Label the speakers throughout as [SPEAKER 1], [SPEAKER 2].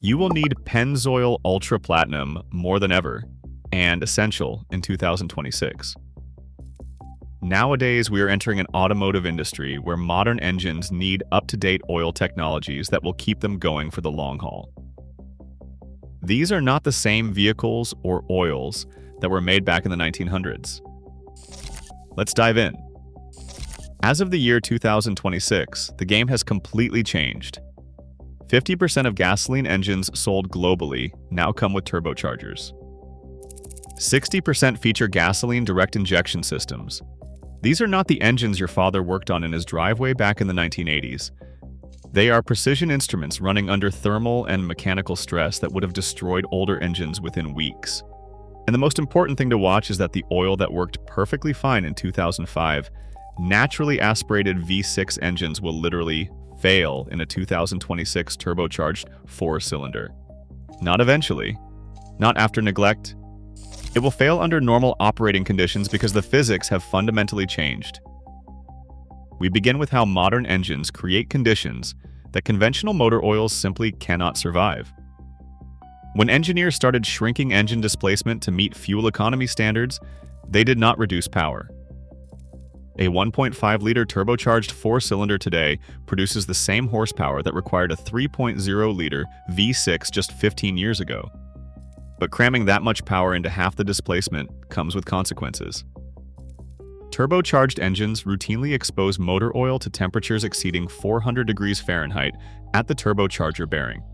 [SPEAKER 1] You will need Pennzoil Ultra Platinum more than ever, and essential in 2026. Nowadays, we are entering an automotive industry where modern engines need up-to-date oil technologies that will keep them going for the long haul. These are not the same vehicles or oils that were made back in the 1900s. Let's dive in. As of the year 2026, the game has completely changed. 50% of gasoline engines sold globally now come with turbochargers. 60% feature gasoline direct injection systems. These are not the engines your father worked on in his driveway back in the 1980s. They are precision instruments running under thermal and mechanical stress that would have destroyed older engines within weeks. And the most important thing to watch is that the oil that worked perfectly fine in 2005, naturally aspirated V6 engines will literally fail in a 2026 turbocharged 4-cylinder. Not eventually, not after neglect. It will fail under normal operating conditions because the physics have fundamentally changed. We begin with how modern engines create conditions that conventional motor oils simply cannot survive. When engineers started shrinking engine displacement to meet fuel economy standards, they did not reduce power. A 1.5-liter turbocharged 4-cylinder today produces the same horsepower that required a 3.0-liter V6 just 15 years ago. But cramming that much power into half the displacement comes with consequences. Turbocharged engines routinely expose motor oil to temperatures exceeding 400 degrees Fahrenheit at the turbocharger bearing.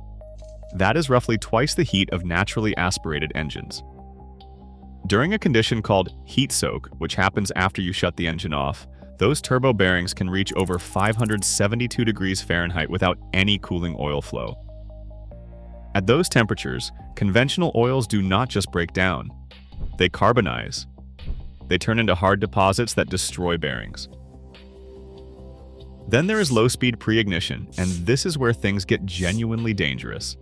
[SPEAKER 1] That is roughly twice the heat of naturally aspirated engines. During a condition called heat soak, which happens after you shut the engine off, those turbo bearings can reach over 572 degrees Fahrenheit without any cooling oil flow. At those temperatures, conventional oils do not just break down, they carbonize. They turn into hard deposits that destroy bearings. Then there is low-speed pre-ignition, and this is where things get genuinely dangerous.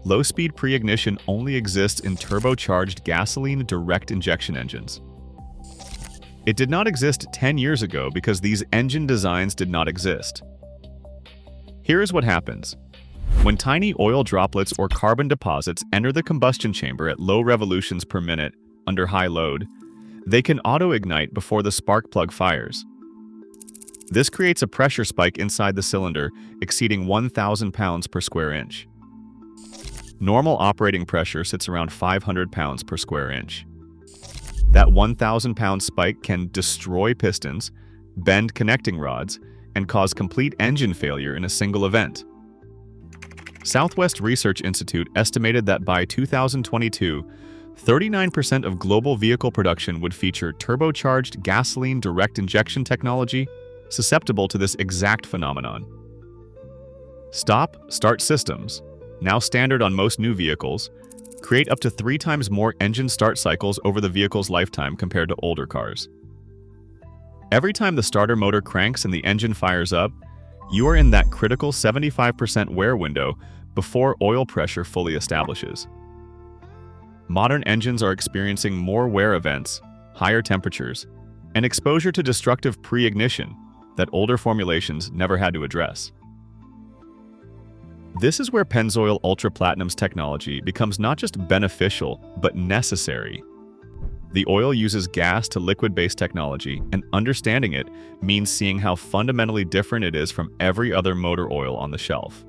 [SPEAKER 1] Low-speed pre-ignition only exists in turbocharged gasoline direct injection engines. It did not exist 10 years ago because these engine designs did not exist. Here is what happens. When tiny oil droplets or carbon deposits enter the combustion chamber at low revolutions per minute under high load, they can auto-ignite before the spark plug fires. This creates a pressure spike inside the cylinder exceeding 1,000 pounds per square inch. Normal operating pressure sits around 500 pounds per square inch. That 1,000-pound spike can destroy pistons, bend connecting rods, and cause complete engine failure in a single event. Southwest Research Institute estimated that by 2022, 39% of global vehicle production would feature turbocharged gasoline direct injection technology susceptible to this exact phenomenon. Stop-start systems, now standard on most new vehicles, create up to 3 times more engine start cycles over the vehicle's lifetime compared to older cars. Every time the starter motor cranks and the engine fires up, you are in that critical 75% wear window before oil pressure fully establishes. Modern engines are experiencing more wear events, higher temperatures, and exposure to destructive pre-ignition that older formulations never had to address. This is where Pennzoil Ultra Platinum's technology becomes not just beneficial, but necessary. The oil uses gas to liquid-based technology, and understanding it means seeing how fundamentally different it is from every other motor oil on the shelf.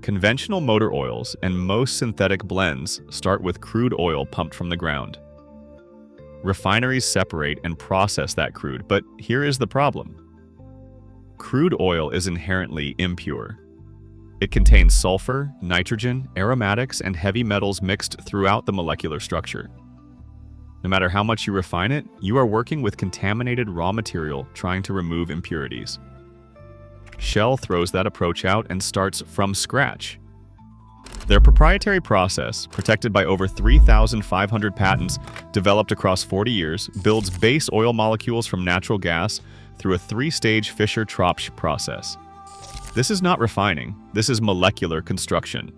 [SPEAKER 1] Conventional motor oils and most synthetic blends start with crude oil pumped from the ground. Refineries separate and process that crude, but here is the problem. Crude oil is inherently impure. It contains sulfur, nitrogen, aromatics, and heavy metals mixed throughout the molecular structure. No matter how much you refine it, you are working with contaminated raw material trying to remove impurities. Shell throws that approach out and starts from scratch. Their proprietary process, protected by over 3,500 patents developed across 40 years, builds base oil molecules from natural gas through a 3-stage Fischer-Tropsch process. This is not refining, this is molecular construction.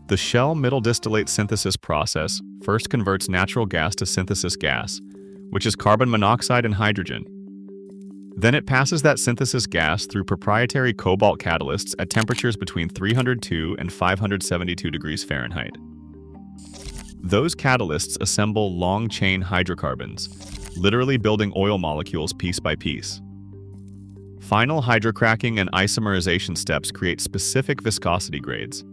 [SPEAKER 1] The Shell middle distillate synthesis process first converts natural gas to synthesis gas, which is carbon monoxide and hydrogen. Then it passes that synthesis gas through proprietary cobalt catalysts at temperatures between 302 and 572 degrees Fahrenheit. Those catalysts assemble long-chain hydrocarbons, literally building oil molecules piece by piece. Final hydrocracking and isomerization steps create specific viscosity grades.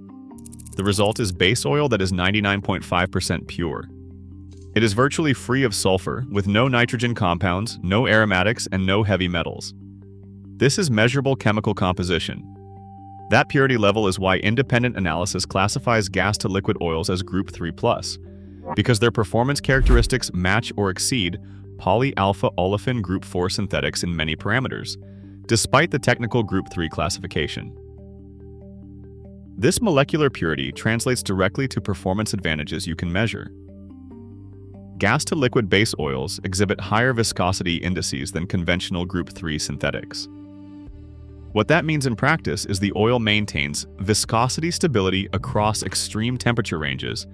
[SPEAKER 1] The result is base oil that is 99.5% pure. It is virtually free of sulfur, with no nitrogen compounds, no aromatics, and no heavy metals. This is measurable chemical composition. That purity level is why independent analysis classifies gas-to-liquid oils as Group 3+, because their performance characteristics match or exceed polyalpha-olefin Group 4 synthetics in many parameters, despite the technical Group 3 classification. This molecular purity translates directly to performance advantages you can measure. Gas-to-liquid base oils exhibit higher viscosity indices than conventional Group 3 synthetics. What that means in practice is the oil maintains viscosity stability across extreme temperature ranges,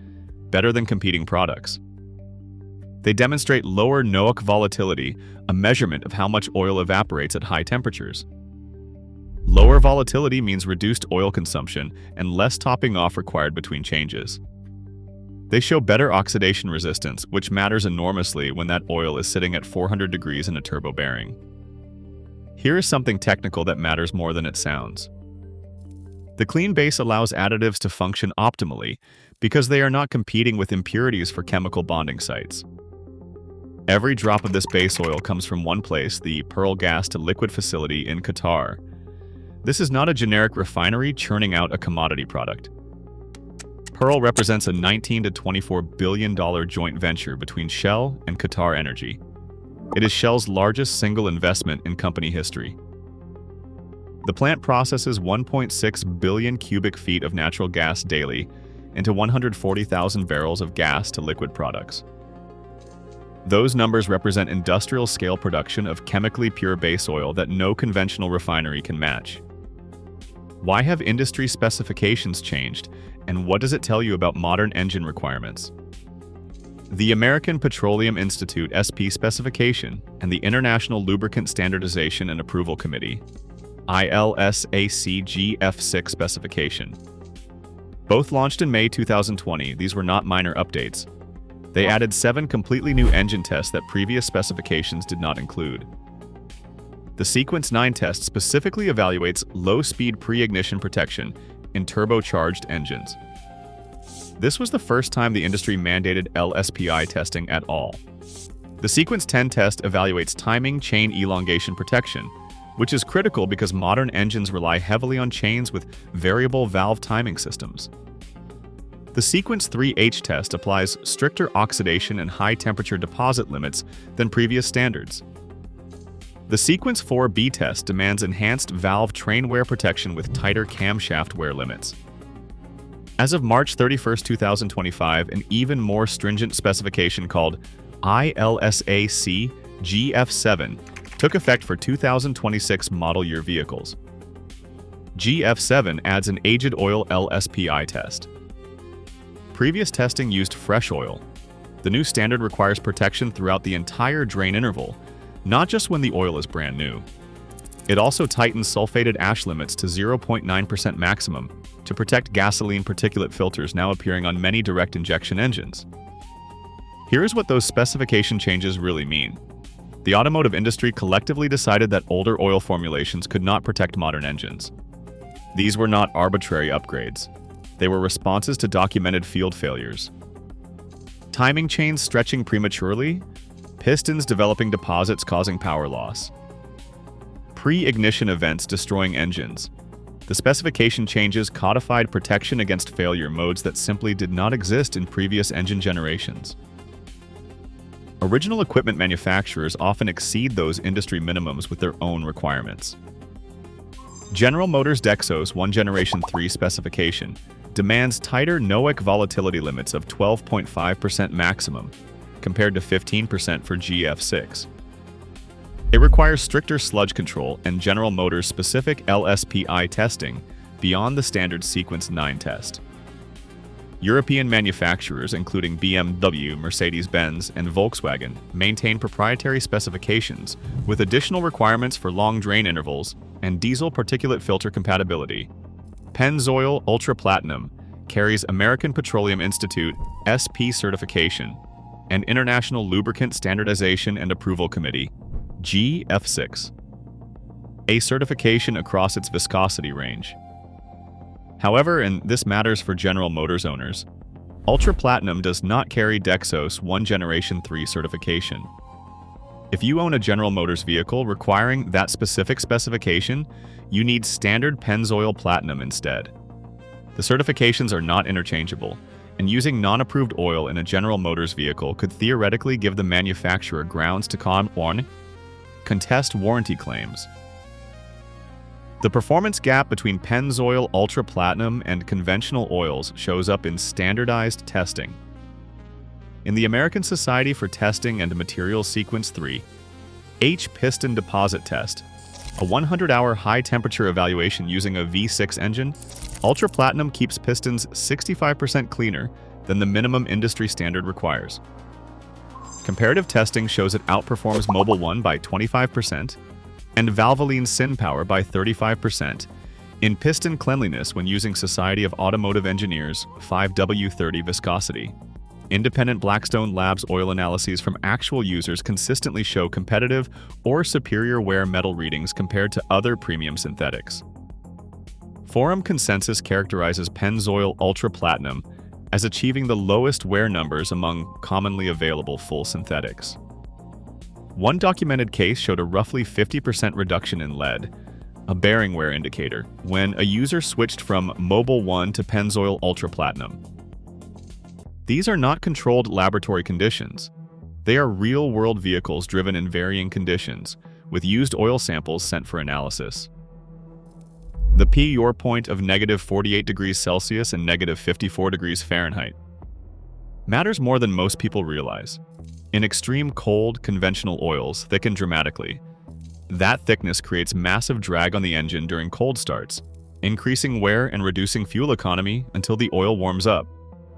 [SPEAKER 1] better than competing products. They demonstrate lower unknowingly volatility, a measurement of how much oil evaporates at high temperatures. Lower volatility means reduced oil consumption and less topping off required between changes. They show better oxidation resistance, which matters enormously when that oil is sitting at 400 degrees in a turbo bearing. Here is something technical that matters more than it sounds. The clean base allows additives to function optimally because they are not competing with impurities for chemical bonding sites. Every drop of this base oil comes from one place, the Pearl gas-to-liquid facility in Qatar. This is not a generic refinery churning out a commodity product. Pearl represents a $19 to $24 billion joint venture between Shell and Qatar Energy. It is Shell's largest single investment in company history. The plant processes 1.6 billion cubic feet of natural gas daily into 140,000 barrels of gas to liquid products. Those numbers represent industrial-scale production of chemically pure base oil that no conventional refinery can match. Why have industry specifications changed, and what does it tell you about modern engine requirements? The American Petroleum Institute SP specification and the International Lubricant Standardization and Approval Committee ILSACGF6 specification. Both launched in May 2020, these were not minor updates. They added 7 completely new engine tests that previous specifications did not include. The Sequence 9 test specifically evaluates low-speed pre-ignition protection in turbocharged engines. This was the first time the industry mandated LSPI testing at all. The Sequence 10 test evaluates timing chain elongation protection, which is critical because modern engines rely heavily on chains with variable valve timing systems. The Sequence 3H test applies stricter oxidation and high-temperature deposit limits than previous standards. The Sequence 4B test demands enhanced valve train wear protection with tighter camshaft wear limits. As of March 31, 2025, an even more stringent specification called ILSAC GF7 took effect for 2026 model year vehicles. GF7 adds an aged oil LSPI test. Previous testing used fresh oil. The new standard requires protection throughout the entire drain interval, not just when the oil is brand new. It also tightens sulfated ash limits to 0.9% maximum to protect gasoline particulate filters now appearing on many direct injection engines. Here is what those specification changes really mean. The automotive industry collectively decided that older oil formulations could not protect modern engines. These were not arbitrary upgrades. They were responses to documented field failures. Timing chains stretching prematurely, pistons developing deposits causing power loss. Pre-ignition events destroying engines. The specification changes codified protection against failure modes that simply did not exist in previous engine generations. Original equipment manufacturers often exceed those industry minimums with their own requirements. General Motors Dexos 1 Generation 3 specification demands tighter unknowingly volatility limits of 12.5% maximum, compared to 15% for GF6. It requires stricter sludge control and General Motors specific LSPI testing beyond the standard Sequence 9 test. European manufacturers, including BMW, Mercedes-Benz, and Volkswagen, maintain proprietary specifications with additional requirements for long drain intervals and diesel particulate filter compatibility. Pennzoil Ultra Platinum carries American Petroleum Institute SP certification and International Lubricant Standardization and Approval Committee GF6, a certification across its viscosity range. However, and this matters for General Motors owners, Ultra Platinum does not carry Dexos 1 Generation 3 certification. If you own a General Motors vehicle requiring that specific specification, you need standard Pennzoil Platinum instead. The certifications are not interchangeable, and using non-approved oil in a General Motors vehicle could theoretically give the manufacturer grounds to contest warranty claims. The performance gap between Pennzoil Ultra Platinum and conventional oils shows up in standardized testing. In the American Society for Testing and Materials Sequence 3, H piston deposit test, a 100-hour high-temperature evaluation using a V6 engine, Ultra Platinum keeps pistons 65% cleaner than the minimum industry standard requires. Comparative testing shows it outperforms Mobil 1 by 25%, and Valvoline Syn Power by 35% in piston cleanliness when using Society of Automotive Engineers 5W30 viscosity. Independent Blackstone Labs oil analyses from actual users consistently show competitive or superior wear metal readings compared to other premium synthetics. Forum consensus characterizes Pennzoil Ultra Platinum as achieving the lowest wear numbers among commonly available full synthetics. One documented case showed a roughly 50% reduction in lead, a bearing wear indicator, when a user switched from Mobil 1 to Pennzoil Ultra Platinum. These are not controlled laboratory conditions. They are real-world vehicles driven in varying conditions, with used oil samples sent for analysis. The P-your point of -48 degrees Celsius and -54 degrees Fahrenheit matters more than most people realize. In extreme cold, conventional oils thicken dramatically. That thickness creates massive drag on the engine during cold starts, increasing wear and reducing fuel economy until the oil warms up.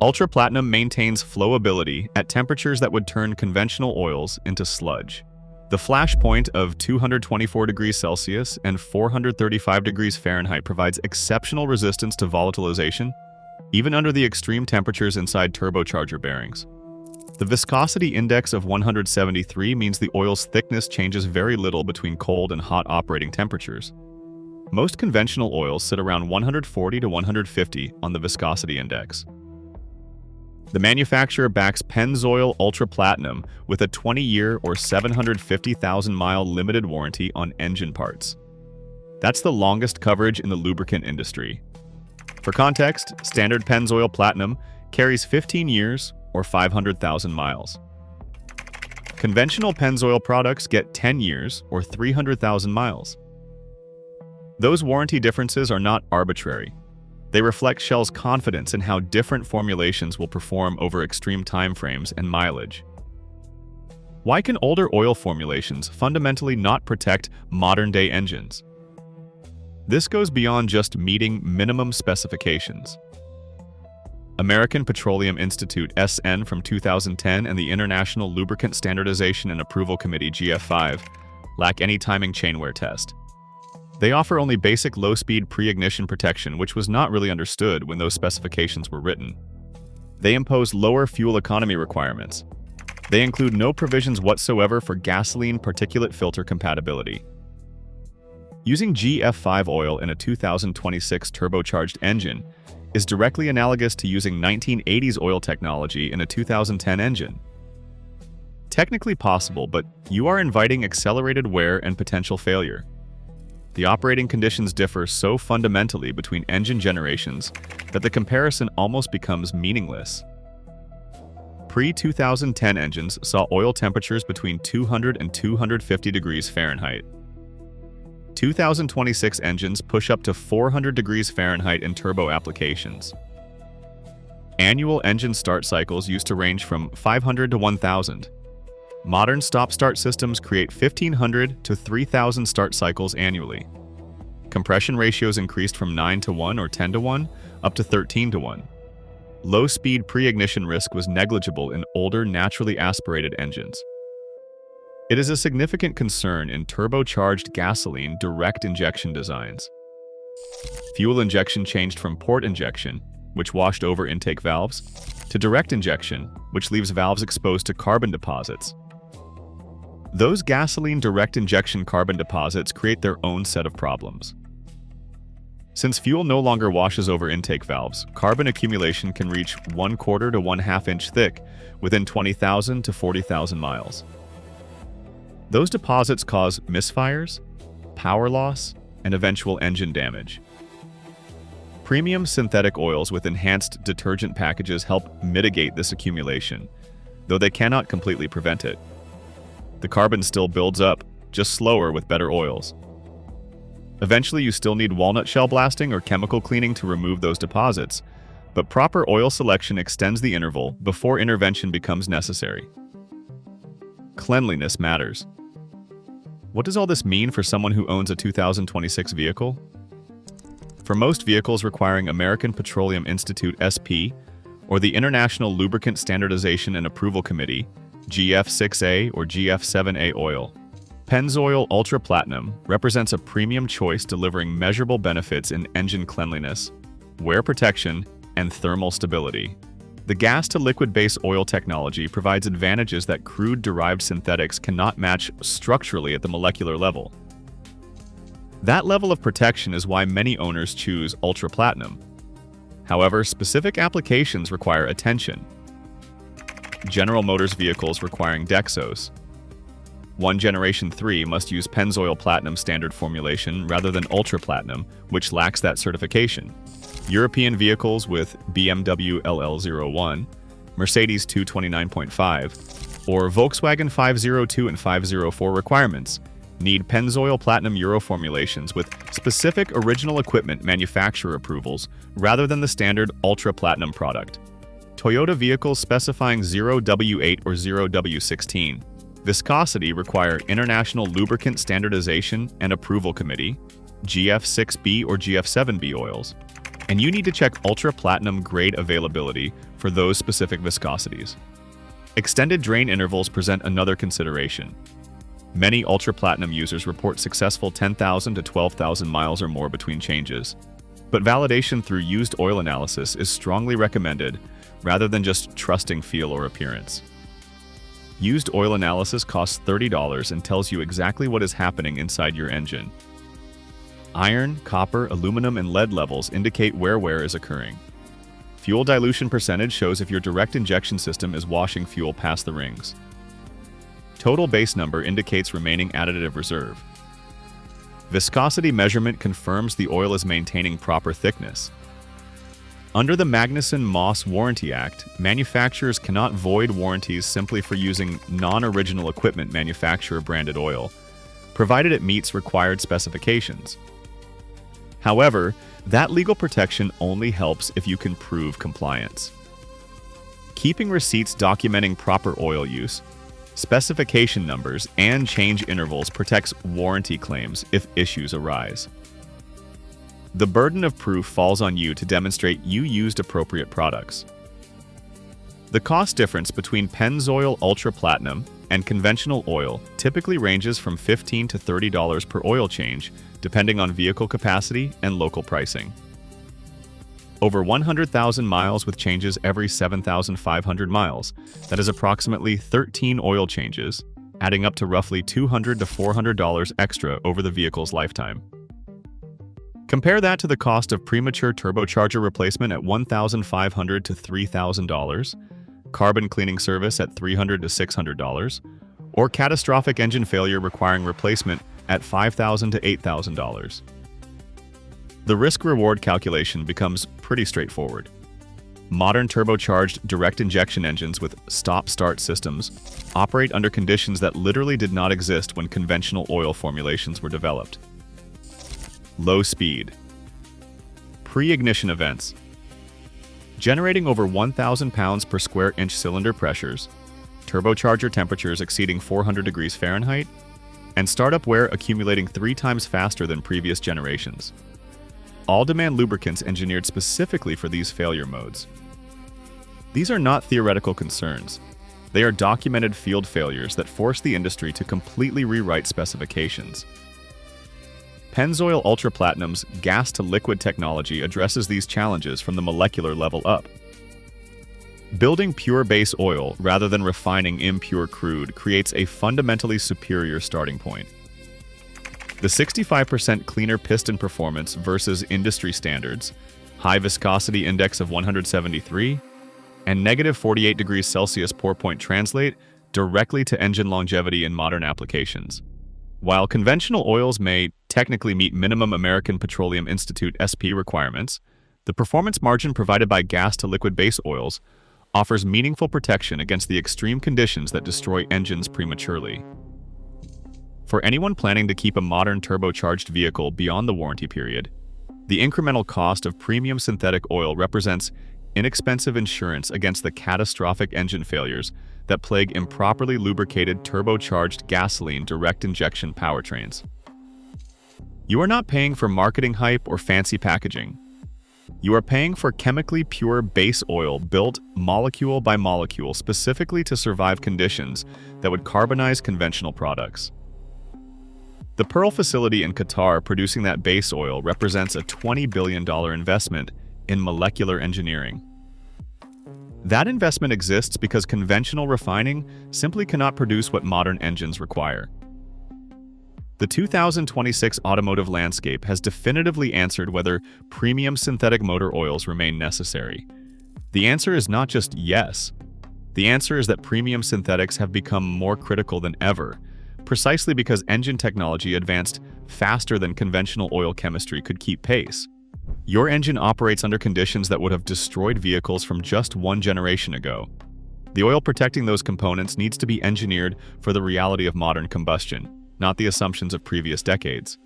[SPEAKER 1] Ultra Platinum maintains flowability at temperatures that would turn conventional oils into sludge. The flash point of 224 degrees Celsius and 435 degrees Fahrenheit provides exceptional resistance to volatilization, even under the extreme temperatures inside turbocharger bearings. The viscosity index of 173 means the oil's thickness changes very little between cold and hot operating temperatures. Most conventional oils sit around 140 to 150 on the viscosity index. The manufacturer backs Pennzoil Ultra Platinum with a 20-year or 750,000-mile limited warranty on engine parts. That's the longest coverage in the lubricant industry. For context, standard Pennzoil Platinum carries 15 years or 500,000 miles. Conventional Pennzoil products get 10 years or 300,000 miles. Those warranty differences are not arbitrary. They reflect Shell's confidence in how different formulations will perform over extreme timeframes and mileage. Why can older oil formulations fundamentally not protect modern-day engines? This goes beyond just meeting minimum specifications. American Petroleum Institute SN from 2010 and the International Lubricant Standardization and Approval Committee GF5 lack any timing chain wear test. They offer only basic low-speed pre-ignition protection, which was not really understood when those specifications were written. They impose lower fuel economy requirements. They include no provisions whatsoever for gasoline particulate filter compatibility. Using GF5 oil in a 2026 turbocharged engine is directly analogous to using 1980s oil technology in a 2010 engine. Technically possible, but you are inviting accelerated wear and potential failure. The operating conditions differ so fundamentally between engine generations that the comparison almost becomes meaningless. Pre-2010 engines saw oil temperatures between 200 and 250 degrees Fahrenheit. 2026 engines push up to 400 degrees Fahrenheit in turbo applications. Annual engine start cycles used to range from 500 to 1,000. Modern stop-start systems create 1,500 to 3,000 start cycles annually. Compression ratios increased from 9 to 1 or 10 to 1 up to 13 to 1. Low-speed pre-ignition risk was negligible in older, naturally aspirated engines. It is a significant concern in turbocharged gasoline direct injection designs. Fuel injection changed from port injection, which washed over intake valves, to direct injection, which leaves valves exposed to carbon deposits. Those gasoline direct injection carbon deposits create their own set of problems. Since fuel no longer washes over intake valves, carbon accumulation can reach 1/4 to 1/2 inch thick within 20,000 to 40,000 miles. Those deposits cause misfires, power loss, and eventual engine damage. Premium synthetic oils with enhanced detergent packages help mitigate this accumulation, though they cannot completely prevent it. The carbon still builds up, just slower with better oils. Eventually, you still need walnut shell blasting or chemical cleaning to remove those deposits, but proper oil selection extends the interval before intervention becomes necessary. Cleanliness matters. What does all this mean for someone who owns a 2026 vehicle? For most vehicles requiring American Petroleum Institute SP or the International Lubricant Standardization and Approval Committee, GF6A or GF7A oil, Pennzoil Ultra Platinum represents a premium choice delivering measurable benefits in engine cleanliness, wear protection, and thermal stability. The gas-to-liquid-based oil technology provides advantages that crude-derived synthetics cannot match structurally at the molecular level. That level of protection is why many owners choose Ultra Platinum. However, specific applications require attention. General Motors vehicles requiring Dexos. Generation 3 must use Pennzoil Platinum standard formulation rather than Ultra Platinum, which lacks that certification. European vehicles with BMW LL01, Mercedes 229.5, or Volkswagen 502 and 504 requirements need Pennzoil Platinum Euro formulations with specific original equipment manufacturer approvals rather than the standard Ultra Platinum product. Toyota vehicles specifying 0W8 or 0W16 viscosity require International Lubricant Standardization and Approval Committee, GF6B or GF7B oils, and you need to check Ultra Platinum grade availability for those specific viscosities. Extended drain intervals present another consideration. Many Ultra Platinum users report successful 10,000 to 12,000 miles or more between changes, but validation through used oil analysis is strongly recommended rather than just trusting feel or appearance. Used oil analysis costs $30 and tells you exactly what is happening inside your engine. Iron, copper, aluminum, and lead levels indicate where wear is occurring. Fuel dilution percentage shows if your direct injection system is washing fuel past the rings. Total base number indicates remaining additive reserve. Viscosity measurement confirms the oil is maintaining proper thickness. Under the Magnuson-Moss Warranty Act, manufacturers cannot void warranties simply for using non-original equipment manufacturer-branded oil, provided it meets required specifications. However, that legal protection only helps if you can prove compliance. Keeping receipts documenting proper oil use, specification numbers, and change intervals protects warranty claims if issues arise. The burden of proof falls on you to demonstrate you used appropriate products. The cost difference between Pennzoil Ultra Platinum and conventional oil typically ranges from $15 to $30 per oil change, depending on vehicle capacity and local pricing. Over 100,000 miles with changes every 7,500 miles, that is approximately 13 oil changes, adding up to roughly $200 to $400 extra over the vehicle's lifetime. Compare that to the cost of premature turbocharger replacement at $1,500 to $3,000, carbon cleaning service at $300 to $600, or catastrophic engine failure requiring replacement at $5,000 to $8,000. The risk-reward calculation becomes pretty straightforward. Modern turbocharged direct injection engines with stop-start systems operate under conditions that literally did not exist when conventional oil formulations were developed. Low speed. Pre-ignition events. Generating over 1,000 pounds per square inch cylinder pressures, turbocharger temperatures exceeding 400 degrees Fahrenheit, and startup wear accumulating 3 times faster than previous generations. All demand lubricants engineered specifically for these failure modes. These are not theoretical concerns. They are documented field failures that force the industry to completely rewrite specifications. Pennzoil Ultra Platinum's gas-to-liquid technology addresses these challenges from the molecular level up. Building pure base oil rather than refining impure crude creates a fundamentally superior starting point. The 65% cleaner piston performance versus industry standards, high viscosity index of 173, and negative 48 degrees Celsius pour point translate directly to engine longevity in modern applications. While conventional oils may technically meet minimum American Petroleum Institute SP requirements, the performance margin provided by gas-to-liquid base oils offers meaningful protection against the extreme conditions that destroy engines prematurely. For anyone planning to keep a modern turbocharged vehicle beyond the warranty period, the incremental cost of premium synthetic oil represents inexpensive insurance against the catastrophic engine failures that plague improperly lubricated turbocharged gasoline direct injection powertrains. You are not paying for marketing hype or fancy packaging. You are paying for chemically pure base oil built molecule by molecule specifically to survive conditions that would carbonize conventional products. The Pearl facility in Qatar producing that base oil represents a $20 billion investment in molecular engineering. That investment exists because conventional refining simply cannot produce what modern engines require. The 2026 automotive landscape has definitively answered whether premium synthetic motor oils remain necessary. The answer is not just yes. The answer is that premium synthetics have become more critical than ever, precisely because engine technology advanced faster than conventional oil chemistry could keep pace. Your engine operates under conditions that would have destroyed vehicles from just one generation ago. The oil protecting those components needs to be engineered for the reality of modern combustion, not the assumptions of previous decades.